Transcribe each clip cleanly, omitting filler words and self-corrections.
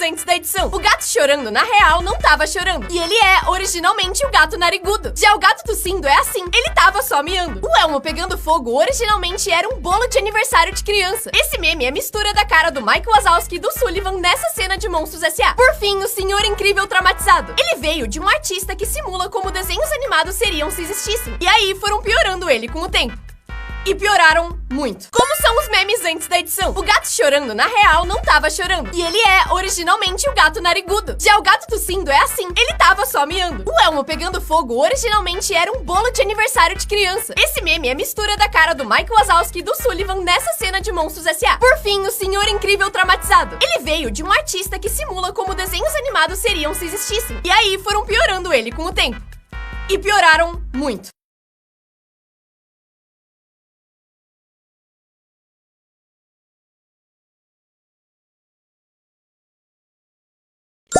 antes da edição. O gato chorando, na real, não tava chorando. E ele é, originalmente, o gato narigudo. Já o gato tossindo é assim, ele tava só miando. O Elmo pegando fogo, originalmente, era um bolo de aniversário de criança. Esse meme é a mistura da cara do Mike Wazowski e do Sullivan nessa cena de Monstros S.A. Por fim, o Senhor Incrível traumatizado. Ele veio de um artista que simula como desenhos animados seriam se existissem. E aí, foram piorando ele com o tempo. E pioraram muito. Como são os memes antes da edição? O gato chorando, na real, não tava chorando. E ele é, originalmente, o gato narigudo. Já o gato tossindo é assim, ele tava só miando. O Elmo pegando fogo, originalmente, era um bolo de aniversário de criança. Esse meme é a mistura da cara do Mike Wazowski e do Sullivan nessa cena de Monstros S.A. Por fim, o Senhor Incrível traumatizado. Ele veio de um artista que simula como desenhos animados seriam se existissem. E aí, foram piorando ele com o tempo. E pioraram muito.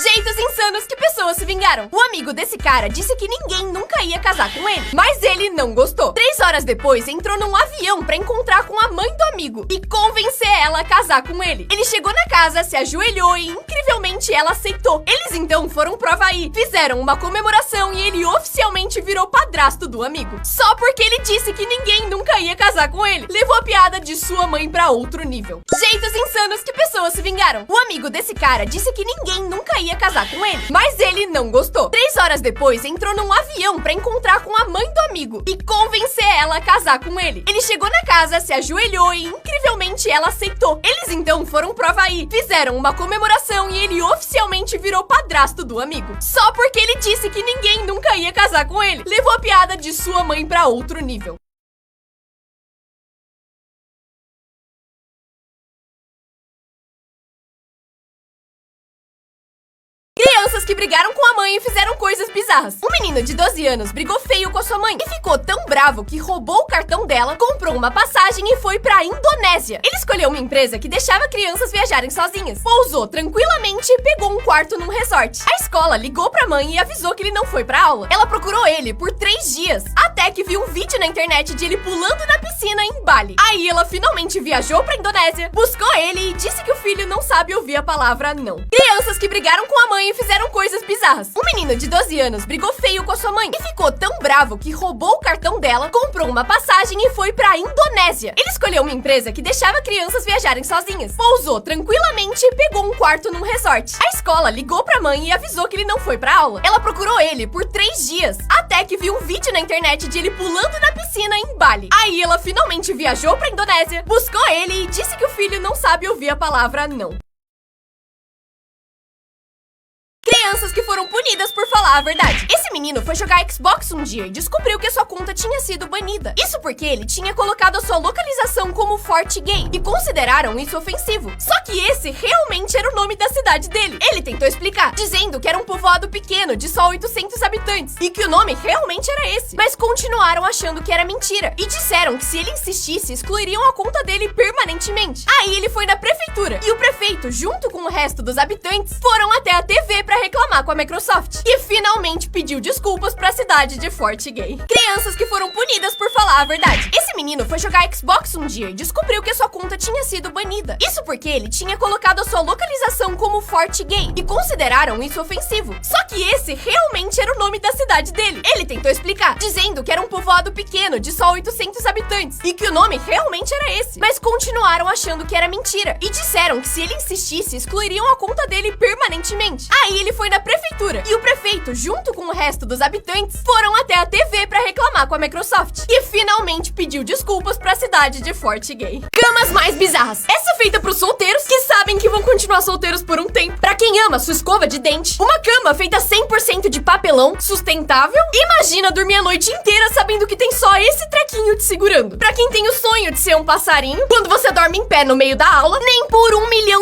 Jeitos insanos que pessoas se vingaram. O amigo desse cara disse que ninguém nunca ia casar com ele, mas ele não gostou. 3 horas depois, entrou num avião pra encontrar com a mãe do amigo e convencer ela a casar com ele. Ele chegou na casa, se ajoelhou e, incrivelmente, ela aceitou. Eles então foram pro Havaí, fizeram uma comemoração e ele oficialmente virou padrasto do amigo. Só porque ele disse que ninguém nunca ia casar com ele. Levou a piada de sua mãe pra outro nível. Jeitos insanos que pessoas se vingaram. O amigo desse cara disse que ninguém nunca ia casar com ele, mas ele não gostou. 3 horas depois, entrou num avião pra encontrar com a mãe do amigo e convencer ela a casar com ele. Ele chegou na casa, se ajoelhou e, incrivelmente, ela aceitou. Eles então foram pro Havaí, fizeram uma comemoração e ele oficialmente virou padrasto do amigo. Só porque ele disse que ninguém nunca ia casar com ele. Levou a piada de sua mãe pra outro nível. Crianças que brigaram com a mãe e fizeram coisas bizarras. Um menino de 12 anos brigou feio com a sua mãe e ficou tão bravo que roubou o cartão dela, comprou uma passagem e foi pra Indonésia. Ele escolheu uma empresa que deixava crianças viajarem sozinhas. Pousou tranquilamente e pegou um quarto num resort. A escola ligou pra mãe e avisou que ele não foi pra aula. Ela procurou ele por 3 dias, até que viu um vídeo na internet de ele pulando na piscina em Bali. Aí ela finalmente viajou pra Indonésia, buscou ele e disse que o filho não sabe ouvir a palavra não. Crianças que brigaram com a mãe e fizeram coisas bizarras. Um menino de 12 anos brigou feio com a sua mãe e ficou tão bravo que roubou o cartão dela, comprou uma passagem e foi pra Indonésia. Ele escolheu uma empresa que deixava crianças viajarem sozinhas. Pousou tranquilamente e pegou um quarto num resort. A escola ligou pra mãe e avisou que ele não foi pra aula. Ela procurou ele por 3 dias, até que viu um vídeo na internet de ele pulando na piscina em Bali. Aí ela finalmente viajou pra Indonésia, buscou ele e disse que o filho não sabe ouvir a palavra não. Crianças que foram punidas por falar a verdade. Esse menino foi jogar Xbox um dia e descobriu que sua conta tinha sido banida. Isso porque ele tinha colocado a sua localização como Forte Gay e consideraram isso ofensivo. Só que esse realmente era o nome da cidade dele. Ele tentou explicar, dizendo que era um povoado pequeno de só 800 habitantes e que o nome realmente era esse. Mas continuaram achando que era mentira e disseram que se ele insistisse, excluiriam a conta dele permanentemente. Aí ele foi na prefeitura e o prefeito, junto com o resto dos habitantes, foram até a TV pra reclamar com a Microsoft e finalmente pediu desculpas pra cidade de Forte Gay. Crianças que foram punidas por falar a verdade. Esse menino foi jogar Xbox um dia e descobriu que a sua conta tinha sido banida. Isso porque ele tinha colocado a sua localização como Forte Gay e consideraram isso ofensivo. Só que esse realmente era o nome da cidade dele. Ele tentou explicar, dizendo que era um povoado pequeno de só 800 habitantes e que o nome realmente era esse. Mas continuaram achando que era mentira e disseram que se ele insistisse, excluiriam a conta dele permanentemente. Aí ele foi na prefeitura e o prefeito, junto com o resto dos habitantes, foram até a TV pra reclamar com a Microsoft e finalmente pediu desculpas pra cidade de Forte Gay. Camas mais bizarras. Essa é feita pros solteiros que sabem que vão continuar solteiros por um tempo. Pra quem ama sua escova de dente. Uma cama feita 100% de papelão, sustentável. Imagina dormir a noite inteira sabendo que tem só esse trequinho te segurando. Pra quem tem o sonho de ser um passarinho, quando você dorme em pé no meio da aula, nem por R$1 milhão.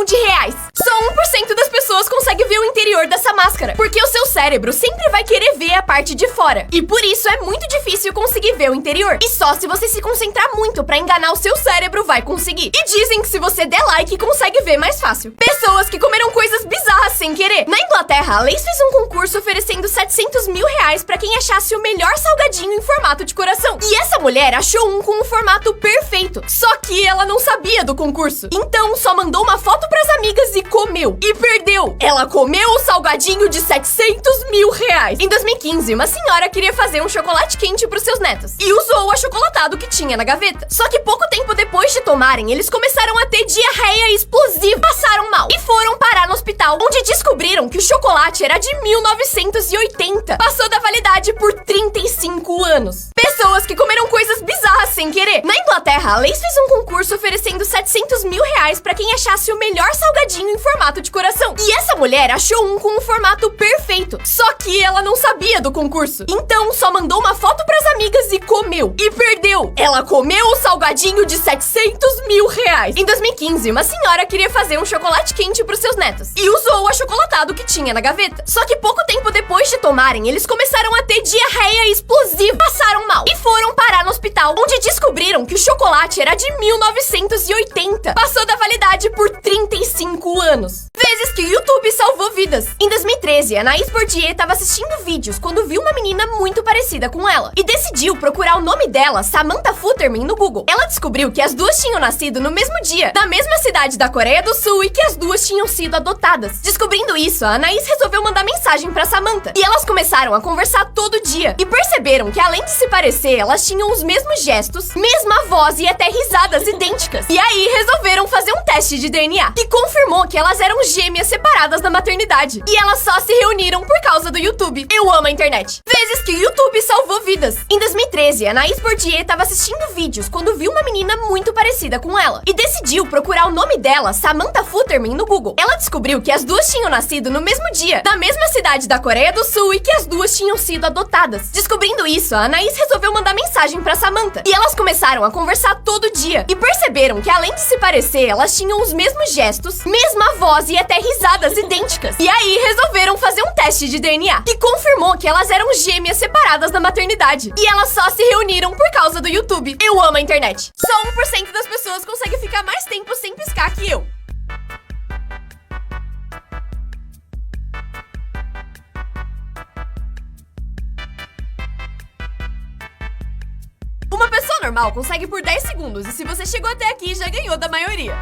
Só 1% das pessoas consegue ver o interior dessa máscara, porque o seu cérebro sempre vai querer ver a parte de fora. E por isso é muito difícil conseguir ver o interior. E só se você se concentrar muito pra enganar o seu cérebro vai conseguir. E dizem que se você der like, consegue ver mais fácil. Pessoas que comeram coisas coisas bizarras sem querer. Na Inglaterra, a Lay's fez um concurso oferecendo 700 mil reais pra quem achasse o melhor salgadinho em formato de coração. E essa mulher achou um com um formato perfeito. Só que ela não sabia do concurso. Então, só mandou uma foto pras amigas e comeu. E perdeu. Ela comeu o salgadinho de 700 mil reais. Em 2015, uma senhora queria fazer um chocolate quente pros seus netos. E usou o achocolatado que tinha na gaveta. Só que pouco tempo depois de tomarem, eles começaram a ter diarreia explosiva. Passaram mal. E foram parar no hospital, onde descobriram que o chocolate era de 1980. Passou da validade por 35 anos. Pessoas que comeram coisas bizarras sem querer. Na Inglaterra, a Lay's fez um concurso oferecendo 700 mil reais pra quem achasse o melhor salgadinho em formato de coração. E essa mulher achou um com um formato perfeito. Só que ela não sabia do concurso. Então, só mandou uma foto pras amigas e comeu. E perdeu. Ela comeu o salgadinho de 700 mil reais. Em 2015, uma senhora queria fazer um chocolate quente pros seus netos. E usou o achocolatado que tinha na gaveta. Só que pouco tempo depois de tomarem, eles começaram a ter diarreia explosiva. Passaram mal. E foram parar no hospital, onde descobriram que o chocolate era de 1980. Passou da validade por 35 anos. Vezes que o YouTube salvou vidas. Em 2013, a Anaïs Bordier estava assistindo vídeos quando viu uma menina muito parecida com ela. E decidiu procurar o nome dela, Samantha Futterman, no Google. Ela descobriu que as duas tinham nascido no mesmo dia, na mesma cidade da Coreia do Sul, e que as duas tinham sido adotadas. Descobrindo isso, a Anaïs resolveu mandar mensagem pra Samantha. E elas começaram a conversar todo dia. E perceberam que, além de se parecer, elas tinham os mesmos gestos, mesma voz e até risadas idênticas. E aí, resolveram fazer um teste de DNA, que confirmou que elas eram gêmeas separadas na maternidade. E elas só se reuniram por causa do YouTube. Eu amo a internet. Vezes que o YouTube salvou vidas. Em 2013, a Anaïs Bordier estava assistindo vídeos quando viu uma menina muito parecida com ela. E decidiu procurar o nome dela, Samantha Futterman, no Google. Ela descobriu que as duas tinham nascido no mesmo dia, na mesma cidade da Coreia do Sul, e que as duas tinham sido adotadas. Descobrindo isso, a Anaïs resolveu mandar mensagem pra Samantha. E elas começaram a conversar todo dia. E perceberam que, além de se parecer, elas tinham os mesmos gestos, mesma voz e até risadas idênticas. E aí, resolveram fazer um teste de DNA, que confirmou que elas eram gêmeas separadas na maternidade. E elas só se reuniram por causa do YouTube. Eu amo a internet. Só 1% das pessoas consegue ficar mais tempo sem piscar que eu. Uma pessoa normal consegue por 10 segundos, e se você chegou até aqui, já ganhou da maioria.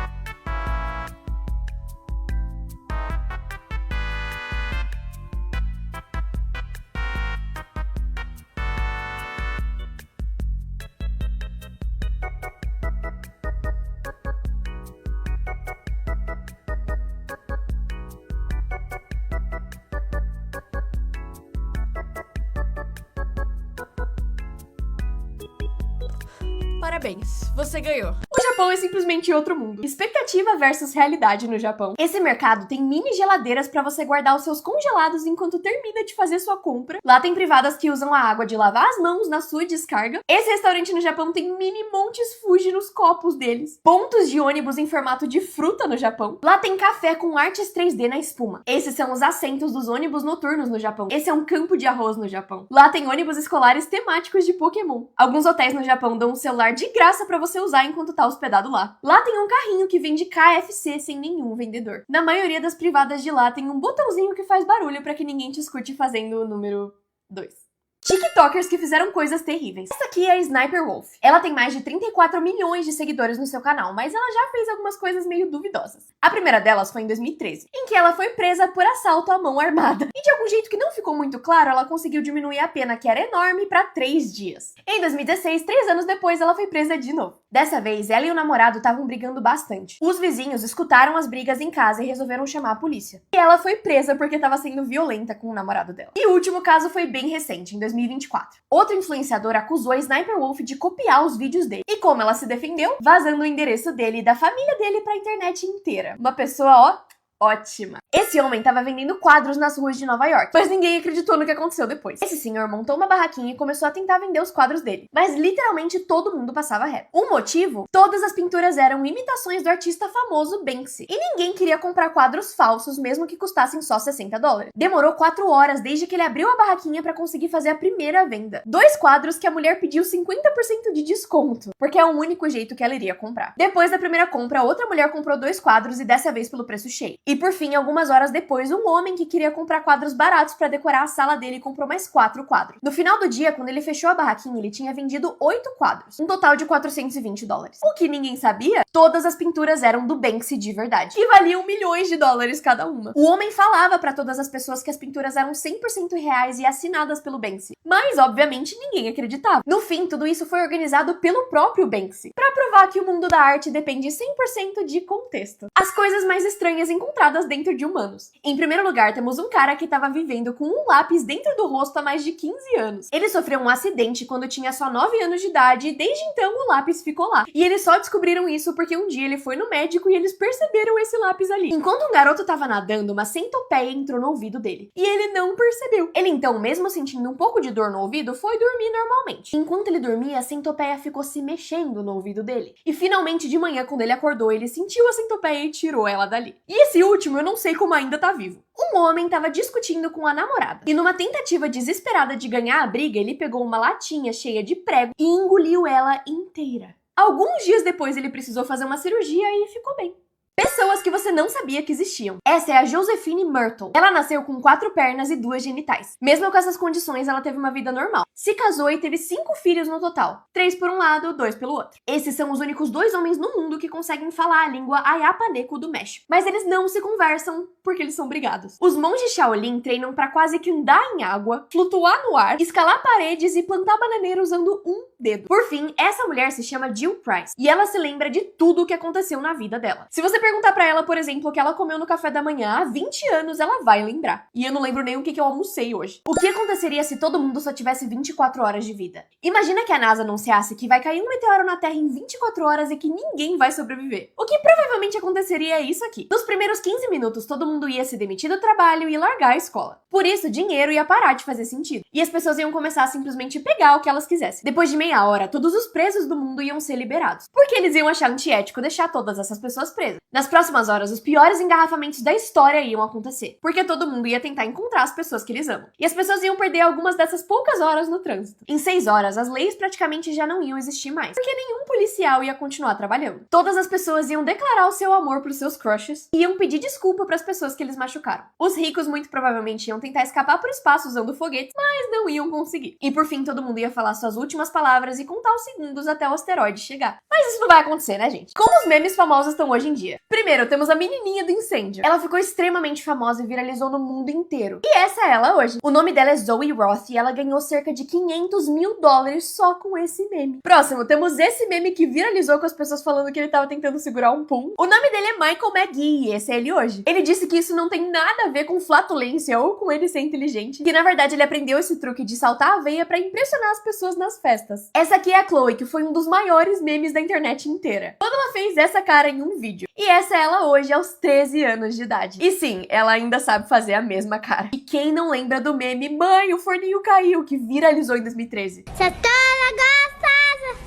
Parabéns, você ganhou. O Japão é simplesmente outro mundo. Expectativa versus realidade no Japão. Esse mercado tem mini geladeiras pra você guardar os seus congelados enquanto termina de fazer sua compra. Lá tem privadas que usam a água de lavar as mãos na sua descarga. Esse restaurante no Japão tem mini montes Fuji nos copos deles. Pontos de ônibus em formato de fruta no Japão. Lá tem café com artes 3D na espuma. Esses são os assentos dos ônibus noturnos no Japão. Esse é um campo de arroz no Japão. Lá tem ônibus escolares temáticos de Pokémon. Alguns hotéis no Japão dão um celular de graça pra você usar enquanto tá hospedado lá. Lá tem um carrinho que vende KFC sem nenhum vendedor. Na maioria das privadas de lá tem um botãozinho que faz barulho pra que ninguém te escute fazendo o número 2. TikTokers que fizeram coisas terríveis. Essa aqui é a Sniper Wolf. Ela tem mais de 34 milhões de seguidores no seu canal, mas ela já fez algumas coisas meio duvidosas. A primeira delas foi em 2013, em que ela foi presa por assalto à mão armada. E de algum jeito que não ficou muito claro, ela conseguiu diminuir a pena, que era enorme, pra 3 dias. Em 2016, 3 anos depois, ela foi presa de novo. Dessa vez, ela e o namorado estavam brigando bastante. Os vizinhos escutaram as brigas em casa e resolveram chamar a polícia. E ela foi presa porque estava sendo violenta com o namorado dela. E o último caso foi bem recente, em 2024. Outro influenciador acusou a Sniper Wolf de copiar os vídeos dele. E como ela se defendeu? Vazando o endereço dele e da família dele pra internet inteira. Uma pessoa, ó, ótima. Esse homem tava vendendo quadros nas ruas de Nova York, mas ninguém acreditou no que aconteceu depois. Esse senhor montou uma barraquinha e começou a tentar vender os quadros dele, mas literalmente todo mundo passava reto. O motivo? Todas as pinturas eram imitações do artista famoso Banksy, e ninguém queria comprar quadros falsos, mesmo que custassem só $60. Demorou 4 horas desde que ele abriu a barraquinha pra conseguir fazer a primeira venda. 2 quadros que a mulher pediu 50% de desconto, porque é o único jeito que ela iria comprar. Depois da primeira compra, outra mulher comprou 2 quadros e dessa vez pelo preço cheio. E por fim, algumas horas depois, um homem que queria comprar quadros baratos pra decorar a sala dele comprou mais 4 quadros. No final do dia, quando ele fechou a barraquinha, ele tinha vendido 8 quadros, um total de $420. O que ninguém sabia, todas as pinturas eram do Banksy de verdade, e valiam milhões de dólares cada uma. O homem falava pra todas as pessoas que as pinturas eram 100% reais e assinadas pelo Banksy, mas obviamente ninguém acreditava. No fim, tudo isso foi organizado pelo próprio Banksy, pra provar que o mundo da arte depende 100% de contexto. As coisas mais estranhas encontradas dentro de humanos. Em primeiro lugar, temos um cara que estava vivendo com um lápis dentro do rosto há mais de 15 anos. Ele sofreu um acidente quando tinha só 9 anos de idade e desde então o lápis ficou lá. E eles só descobriram isso porque um dia ele foi no médico e eles perceberam esse lápis ali. Enquanto um garoto estava nadando, uma centopeia entrou no ouvido dele. E ele não percebeu. Ele então, mesmo sentindo um pouco de dor no ouvido, foi dormir normalmente. Enquanto ele dormia, a centopeia ficou se mexendo no ouvido dele. E finalmente de manhã, quando ele acordou, ele sentiu a centopeia e tirou ela dali. E esse último, eu não sei como ainda tá vivo. Um homem estava discutindo com a namorada. E numa tentativa desesperada de ganhar a briga, ele pegou uma latinha cheia de prego e engoliu ela inteira. Alguns dias depois, ele precisou fazer uma cirurgia e ficou bem. Pessoas que você não sabia que existiam. Essa é a Josephine Myrtle. Ela nasceu com 4 pernas e 2 genitais. Mesmo com essas condições, ela teve uma vida normal. Se casou e teve 5 filhos no total. 3 por um lado, 2 pelo outro. Esses são os únicos 2 homens no mundo que conseguem falar a língua Ayapaneco do México. Mas eles não se conversam porque eles são brigados. Os monges Shaolin treinam pra quase que andar em água, flutuar no ar, escalar paredes e plantar bananeira usando um dedo. Por fim, essa mulher se chama Jill Price. E ela se lembra de tudo o que aconteceu na vida dela. Se você perguntar pra ela, por exemplo, o que ela comeu no café da manhã há 20 anos, ela vai lembrar. E eu não lembro nem o que eu almocei hoje. O que aconteceria se todo mundo só tivesse 24 horas de vida? Imagina que a NASA anunciasse que vai cair um meteoro na Terra em 24 horas e que ninguém vai sobreviver. O que provavelmente aconteceria é isso aqui. Nos primeiros 15 minutos, todo mundo ia se demitir do trabalho e largar a escola. Por isso, dinheiro ia parar de fazer sentido. E as pessoas iam começar a simplesmente pegar o que elas quisessem. Depois de meia hora, todos os presos do mundo iam ser liberados. Porque eles iam achar antiético deixar todas essas pessoas presas. Nas próximas horas, os piores engarrafamentos da história iam acontecer, porque todo mundo ia tentar encontrar as pessoas que eles amam. E as pessoas iam perder algumas dessas poucas horas no trânsito. Em 6 horas, as leis praticamente já não iam existir mais, porque nenhum policial ia continuar trabalhando. Todas as pessoas iam declarar o seu amor pros seus crushes e iam pedir desculpa pras pessoas que eles machucaram. Os ricos muito provavelmente iam tentar escapar pro espaço usando foguetes, mas não iam conseguir. E por fim, todo mundo ia falar suas últimas palavras e contar os segundos até o asteroide chegar. Mas isso não vai acontecer, né, gente? Como os memes famosos estão hoje em dia? Primeiro, temos a menininha do incêndio. Ela ficou extremamente famosa e viralizou no mundo inteiro. E essa é ela hoje. O nome dela é Zoe Roth e ela ganhou cerca de $500 mil só com esse meme. Próximo, temos esse meme que viralizou com as pessoas falando que ele tava tentando segurar um pum. O nome dele é Michael McGee e esse é ele hoje. Ele disse que isso não tem nada a ver com flatulência ou com ele ser inteligente, que na verdade ele aprendeu esse truque de saltar a veia pra impressionar as pessoas nas festas. Essa aqui é a Chloe, que foi um dos maiores memes da internet inteira. Quando ela fez essa cara em um vídeo. E essa é ela hoje, aos 13 anos de idade. E sim, ela ainda sabe fazer a mesma cara. E quem não lembra do meme Mãe, o forninho caiu, que viralizou em 2013? Você tá gostosa!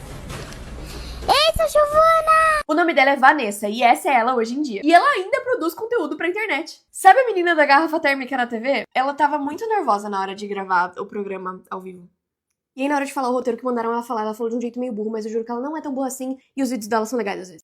Eita, Giovana! O nome dela é Vanessa e essa é ela hoje em dia. E ela ainda produz conteúdo pra internet. Sabe a menina da garrafa térmica na TV? Ela tava muito nervosa na hora de gravar o programa ao vivo. E aí na hora de falar o roteiro que mandaram ela falar, ela falou de um jeito meio burro, mas eu juro que ela não é tão boa assim e os vídeos dela são legais às vezes.